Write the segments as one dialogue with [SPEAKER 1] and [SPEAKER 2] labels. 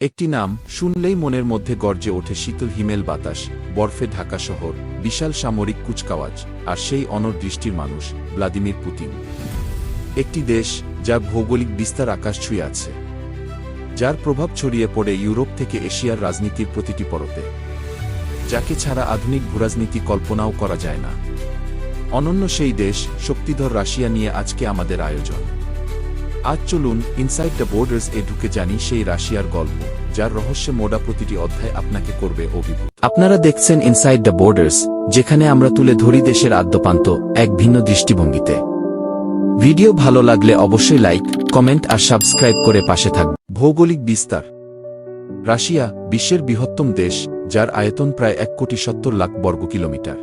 [SPEAKER 1] একটি নাম শুনলেই মনের মধ্যে গর্জে ওঠে শীতল হিমেল বাতাস, বরফে ঢাকা শহর, বিশাল সামরিক কুচকাওয়াজ, আর সেই অনড়দৃষ্টির মানুষ ভ্লাদিমির পুতিন। একটি দেশ যার ভৌগোলিক বিস্তার আকাশ ছুঁয়ে আছে, যার প্রভাব ছড়িয়ে পড়ে ইউরোপ থেকে এশিয়ার রাজনীতির প্রতিটি পরতে, যাকে ছাড়া আধুনিক ভূরাজনীতি কল্পনাও করা যায় না। অনন্য সেই দেশ শক্তিধর রাশিয়া নিয়ে আজকে আমাদের আয়োজন। আজ চলুন ইনসাইড দ্য বর্ডার্স এ ঢুকে জানি সেই রাশিয়ার গল্প, যার রহস্যে মোড়া প্রতিটি অধ্যায় আপনাকে করবে অভিভূত। আপনারা দেখছেন ইনসাইড দ্য বর্ডার্স, যেখানে আমরা তুলে ধরি দেশের আদ্যপান্ত এক ভিন্ন দৃষ্টিভঙ্গিতে। ভিডিও ভালো লাগলে অবশ্যই লাইক, কমেন্ট আর সাবস্ক্রাইব করে পাশে থাকবে। ভৌগোলিক বিস্তার। রাশিয়া বিশ্বের বৃহত্তম দেশ, যার আয়তন প্রায় 1,70,00,000 বর্গ কিলোমিটার।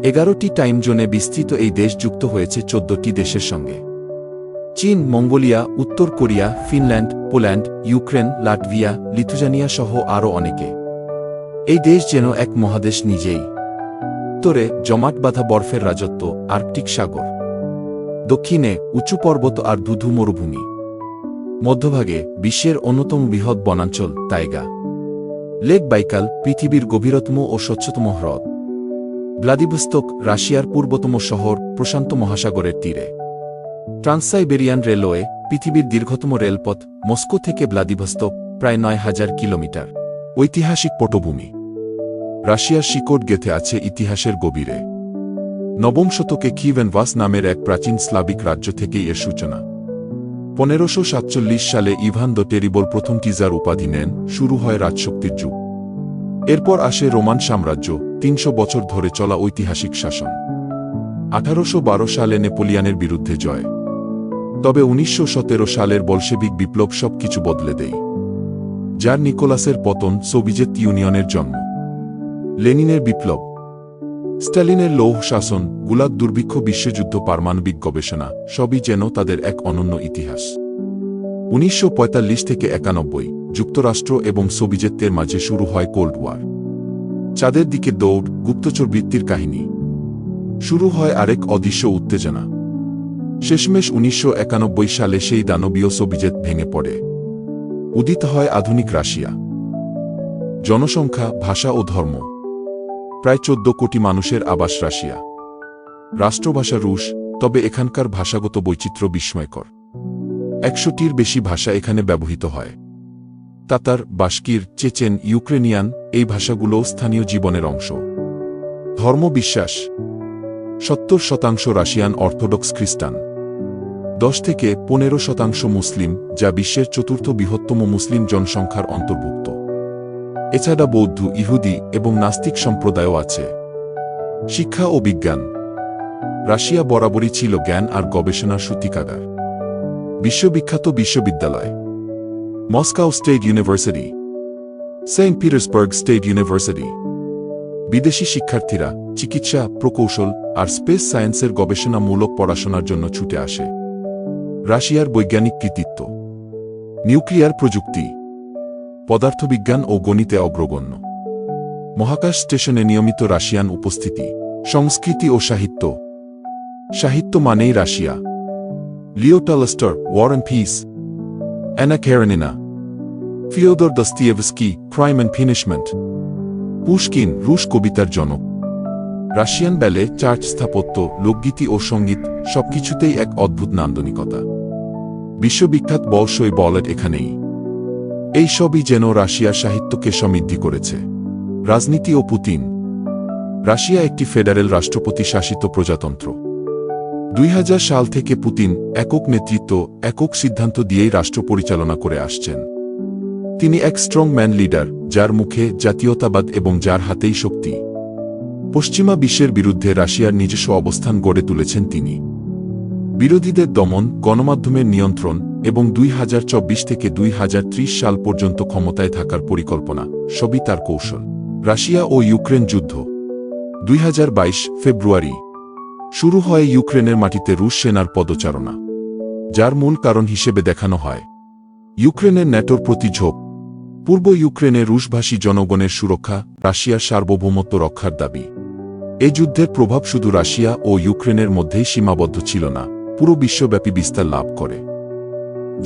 [SPEAKER 1] 11টি টাইম জোনে বিস্তৃত এই দেশ যুক্ত হয়েছে 14টি দেশের সঙ্গে: চীন, মঙ্গোলিয়া, উত্তর Korea, Finland, Poland, Ukraine, Latvia, Lithuania সহ আরও অনেকে। এই দেশ যেন এক মহাদেশ নিজেই। উত্তরে জমাট বাঁধা বরফের রাজত্ব, আর্কটিক সাগর। দক্ষিণে উঁচু পর্বত আর ধুধু মরুভূমি। মধ্যভাগে বিশ্বের অন্যতম বৃহৎ বনাঞ্চল তাইগা। লেক বাইকাল পৃথিবীর গভীরতম ও স্বচ্ছতম হ্রদ। ভ্লাদিভস্তক রাশিয়ার পূর্বতম শহর, প্রশান্ত মহাসাগরের তীরে। ট্রান্সসাইবেরিয়ান রেলওয়ে পৃথিবীর দীর্ঘতম রেলপথ, মস্কো থেকে ভ্লাদিভস্তক প্রায় 9,000 কিলোমিটার। ঐতিহাসিক পটভূমি। রাশিয়ার শিকড় গেঁথে আছে ইতিহাসের গভীরে। নবম শতকে কিভেনভাস নামের এক প্রাচীন স্লাভিক রাজ্য থেকেই এর সূচনা। 1547 সালে ইভান দ্য টেরিবল প্রথম টিজার উপাধি নেন, শুরু হয় রাজশক্তির যুগ। এরপর আসে রোমান সাম্রাজ্য, 300 বছর ধরে চলা ঐতিহাসিক শাসন। 1812 সালে নেপোলিয়নের বিরুদ্ধে জয়। তবে 1917 সালের বলশেভিক বিপ্লব সবকিছু বদলে দেয়। যার নিকোলাসের পতন, সোভিয়েত ইউনিয়নের জন্ম। লেনিনের বিপ্লব, স্টালিনের লৌহ শাসন, গুলাগ দুর্ভিক্ষ, বিশ্বযুদ্ধ, পারমাণবিক গবেষণা, সবই যেন তাদের এক অনন্য ইতিহাস। 1945 থেকে 91 যুক্তরাষ্ট্র এবং সোভিয়েতের মাঝে শুরু হয় কোল্ড ওয়ার। চাঁদের দিকে দৌড়, গুপ্তচর বৃত্তির কাহিনী। শুরু হয় আরেক অদৃশ্য উত্তেজনা। শেষমেশ 1991 সালে সেই দানবীয় সোভিয়েত ভেঙে পড়ে। উদিত হয় আধুনিক রাশিয়া। জনসংখ্যা, ভাষা ও ধর্ম। প্রায় 14 কোটি মানুষের আবাস রাশিয়া। রাষ্ট্রভাষা রুশ, তবে এখানকার ভাষাগত বৈচিত্র্য বিস্ময়কর। 100টির বেশি ভাষা এখানে ব্যবহৃত হয়। তাতার, বাস্কির, চেচেন, ইউক্রেনিয়ান এই ভাষাগুলোও স্থানীয় জীবনের অংশ। ধর্ম বিশ্বাস। 70% রাশিয়ান অর্থোডক্স খ্রিস্টান। 10 থেকে 15% মুসলিম, যা বিশ্বের 4র্থ বৃহত্তম মুসলিম জনসংখ্যার অন্তর্ভুক্ত। এছাড়া বৌদ্ধ, ইহুদি এবং নাস্তিক সম্প্রদায়ও আছে। শিক্ষা ও বিজ্ঞান। রাশিয়া বরাবরই ছিল জ্ঞান আর গবেষণার সূতিকাগার। বিশ্ববিখ্যাত বিশ্ববিদ্যালয়: Moscow State University, Saint Petersburg State University. বিদেশি শিক্ষার্থীরা চিকিৎসা, প্রকৌশল আর স্পেস সায়েন্সের গবেষণামূলক পড়াশোনার জন্য ছুটে আসে। রাশিয়ার বৈজ্ঞানিক কৃতিত্ব: নিউক্লিয়ার প্রযুক্তি, পদার্থবিজ্ঞান ও গণিতে অগ্রগণ্য। মহাকাশ স্টেশনে নিয়মিত রাশিয়ান উপস্থিতি। সংস্কৃতি ও সাহিত্য। সাহিত্য মানেই Russia. Leo Tolstoy, War and Peace, Anna Karenina, Fyodor Dostoevsky, Crime and Punishment. Pushkin রুশ কবিতার জনক। রাশিয়ান ব্যালে, চার্চ স্থাপত্য, লোকগীতি ও সঙ্গীত সবকিছুতেই এক অদ্ভুত নান্দনিকতা। বিশ্ববিখ্যাত বলশয় বলেট এখানেই। এই সবই যেন রাশিয়ার সাহিত্যকে সমৃদ্ধি করেছে। রাজনীতি ও পুতিন। রাশিয়া একটি ফেডারেল রাষ্ট্রপতি শাসিত প্রজাতন্ত্র। 2000 সাল থেকে পুতিন একক নেতৃত্ব, একক সিদ্ধান্ত দিয়েই রাষ্ট্র পরিচালনা করে আসছেন। তিনি এক স্ট্রং ম্যান লিডার, যার মুখে জাতীয়তাবাদ এবং যার হাতেই শক্তি। পশ্চিমা বিশ্বের বিরুদ্ধে রাশিয়ার নিজস্ব অবস্থান গড়ে তুলেছেন তিনি। বিরোধীদের দমন, গণমাধ্যমের নিয়ন্ত্রণ এবং 2024 থেকে 2030 সাল পর্যন্ত ক্ষমতায় থাকার পরিকল্পনা, সবই তার কৌশল। রাশিয়া ও ইউক্রেন যুদ্ধ। 2022 ফেব্রুয়ারি শুরু হয় ইউক্রেনের মাটিতে রুশ সেনার পদচারণা, যার মূল কারণ হিসেবে দেখানো হয় ইউক্রেনের ন্যাটোর প্রতি ঝোঁক। পূর্ব ইউক্রেনে রুশভাষী জনগণের সুরক্ষা, রাশিয়ার সার্বভৌমত্ব রক্ষার দাবি। এই যুদ্ধের প্রভাব শুধু রাশিয়া ও ইউক্রেনের মধ্যেই সীমাবদ্ধ ছিল না, পুরো বিশ্বব্যাপী বিস্তার লাভ করে।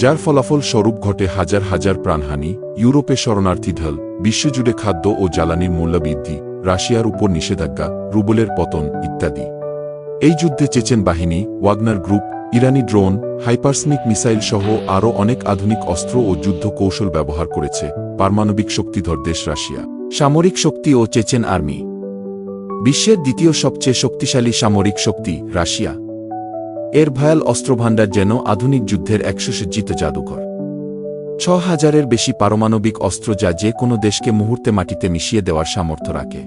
[SPEAKER 1] যার ফলাফল স্বরূপ ঘটে হাজার হাজার প্রাণহানি, ইউরোপে শরণার্থী ঢল, বিশ্বজুড়ে খাদ্য ও জ্বালানির মূল্য বৃদ্ধি, রাশিয়ার উপর নিষেধাজ্ঞা, রুবলের পতন ইত্যাদি। এই যুদ্ধে চেচেন বাহিনী, ওয়াগনার গ্রুপ, ইরানি ড্রোন, হাইপারসনিক মিসাইল সহ আরও অনেক আধুনিক অস্ত্র ও যুদ্ধ কৌশল ব্যবহার করেছে পারমাণবিক শক্তিধর দেশ রাশিয়া। সামরিক শক্তি ও চেচেন আর্মি। বিশ্বের দ্বিতীয় সবচেয়ে শক্তিশালী সামরিক শক্তি রাশিয়া। এর ভয়াল অস্ত্রভাণ্ডার যেন আধুনিক যুদ্ধের এক সুসজ্জিত জাদুঘর। ৬,০০০-এর বেশি পারমাণবিক অস্ত্র যা যে কোনো দেশকে মুহূর্তে মাটিতে মিশিয়ে দেওয়ার সামর্থ্য রাখে।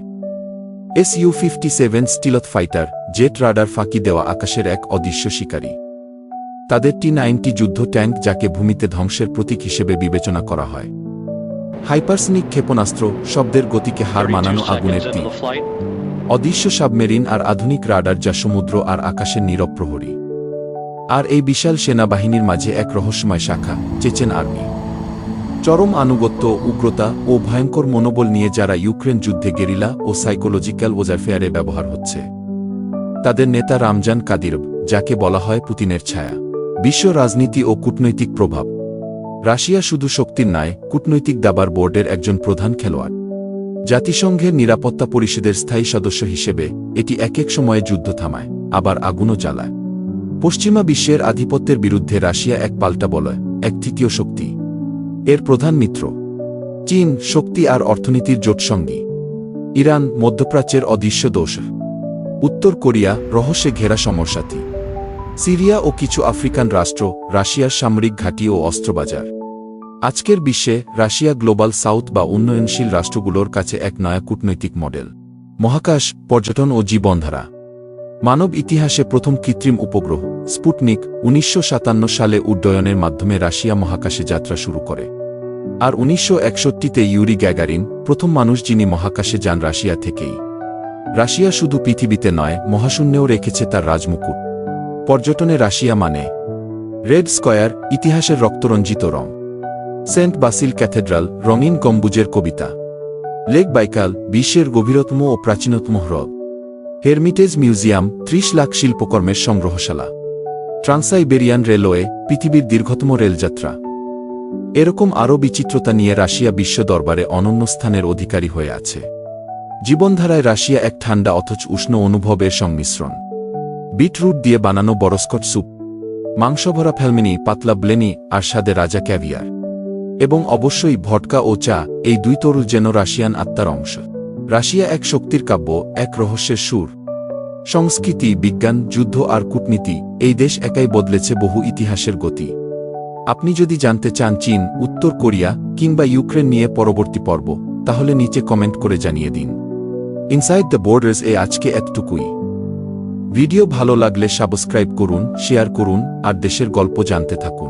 [SPEAKER 1] Su-57 স্টিলথ ফাইটার জেট রাডার ফাঁকি দেওয়া আকাশের এক অদৃশ্য শিকারী। তাদের T-90 যুদ্ধ ট্যাঙ্ক যাকে ভূমিতে ধ্বংসের প্রতীক হিসেবে বিবেচনা করা হয়। হাইপারসনিক ক্ষেপণাস্ত্র, শব্দের গতিকে হার মানানো আগুনের তীর। অদৃশ্য সাবমেরিন আর আধুনিক রাডার যা সমুদ্র আর আকাশের নীরব প্রহরী। আর এই বিশাল সেনাবাহিনীর মাঝে এক রহস্যময় শাখা, চেচেন আর্মি। চরম আনুগত্য, উগ্রতা ও ভয়ঙ্কর মনোবল নিয়ে যারা ইউক্রেন যুদ্ধে গেরিলা ও সাইকোলজিক্যাল ওয়ারফেয়ারে ব্যবহার হচ্ছে। তাদের নেতা রামজান কাদিরভ, যাকে বলা হয় পুতিনের ছায়া। বিশ্ব রাজনীতি ও কূটনৈতিক প্রভাব। রাশিয়া শুধু শক্তির নয়, কূটনৈতিক দাবার বোর্ডের একজন প্রধান খেলোয়াড়। জাতিসংঘের নিরাপত্তা পরিষদের স্থায়ী সদস্য হিসেবে এটি এক এক সময়ে যুদ্ধ থামায়, আবার আগুনও জ্বালায়। পশ্চিমা বিশ্বের আধিপত্যের বিরুদ্ধে রাশিয়া এক পাল্টা বলয়, এক তৃতীয় শক্তি। এর প্রধান মিত্র চীন, শক্তি আর অর্থনীতির জোটসঙ্গী। ইরান, মধ্যপ্রাচ্যের অদৃশ্য দোষ। উত্তর কোরিয়া, রহস্যে ঘেরা সমরসাথী। সিরিয়া ও কিছু আফ্রিকান রাষ্ট্র, রাশিয়ার সামরিক ঘাঁটি ও অস্ত্রবাজার। আজকের বিশ্বে রাশিয়া গ্লোবাল সাউথ বা উন্নয়নশীল রাষ্ট্রগুলোর কাছে এক নয়া কূটনৈতিক মডেল। মহাকাশ, পর্যটন ও জীবনধারা। মানব ইতিহাসে প্রথম কৃত্রিম উপগ্রহ স্পুটনিক ১৯৫৭ সালে উড্ডয়নের মাধ্যমে রাশিয়া মহাকাশে যাত্রা শুরু করে। আর ১৯৬১-তে ইউরি গ্যাগারিন, প্রথম মানুষ যিনি মহাকাশে যান রাশিয়া থেকেই। রাশিয়া শুধু পৃথিবীতে নয়, মহাশূন্যেও রেখেছে তার রাজমুকুট। পর্যটনে রাশিয়া মানে রেড স্কয়ার, ইতিহাসের রক্তরঞ্জিত রং। সেন্ট বাসিল ক্যাথেড্রাল, রঙিন গম্বুজের কবিতা। লেক বাইকাল, বিশ্বের গভীরতম ও প্রাচীনতম হ্রদ। হেরমিটেজ মিউজিয়াম, ৩০ লাখ শিল্পকর্মের সংগ্রহশালা। ট্রান্সাইবেরিয়ান রেলওয়ে, পৃথিবীর দীর্ঘতম রেলযাত্রা। এরকম আরও বিচিত্রতা নিয়ে রাশিয়া বিশ্ব দরবারে অনন্য স্থানের অধিকারী হয়ে আছে। জীবনধারায় রাশিয়া এক ঠান্ডা অথচ উষ্ণ অনুভবের সংমিশ্রণ। বিটরুট দিয়ে বানানো বরস্কট স্যুপ, মাংসভরা ফেলমিনি, পাতলা ব্লেনি আর স্বাদে রাজা ক্যাভিয়ার। এবং অবশ্যই ভডকা ও চা, এই দুই তরুল যেন রাশিয়ান আত্মার অংশ। রাশিয়া এক শক্তির কাব্য, এক রহস্যের সুর। সংস্কৃতি, বিজ্ঞান, যুদ্ধ আর কূটনীতি, এই দেশ একাই বদলেছে বহু ইতিহাসের গতি। আপনি যদি জানতে চান চীন, উত্তর কোরিয়া কিংবা ইউক্রেন নিয়ে পরবর্তী পর্ব, তাহলে নিচে কমেন্ট করে জানিয়ে দিন। ইনসাইড দ্য বর্ডার্স এ আজকে এতটুকুই। ভিডিও ভালো লাগলে সাবস্ক্রাইব করুন, শেয়ার করুন আর দেশের গল্প জানতে থাকুন।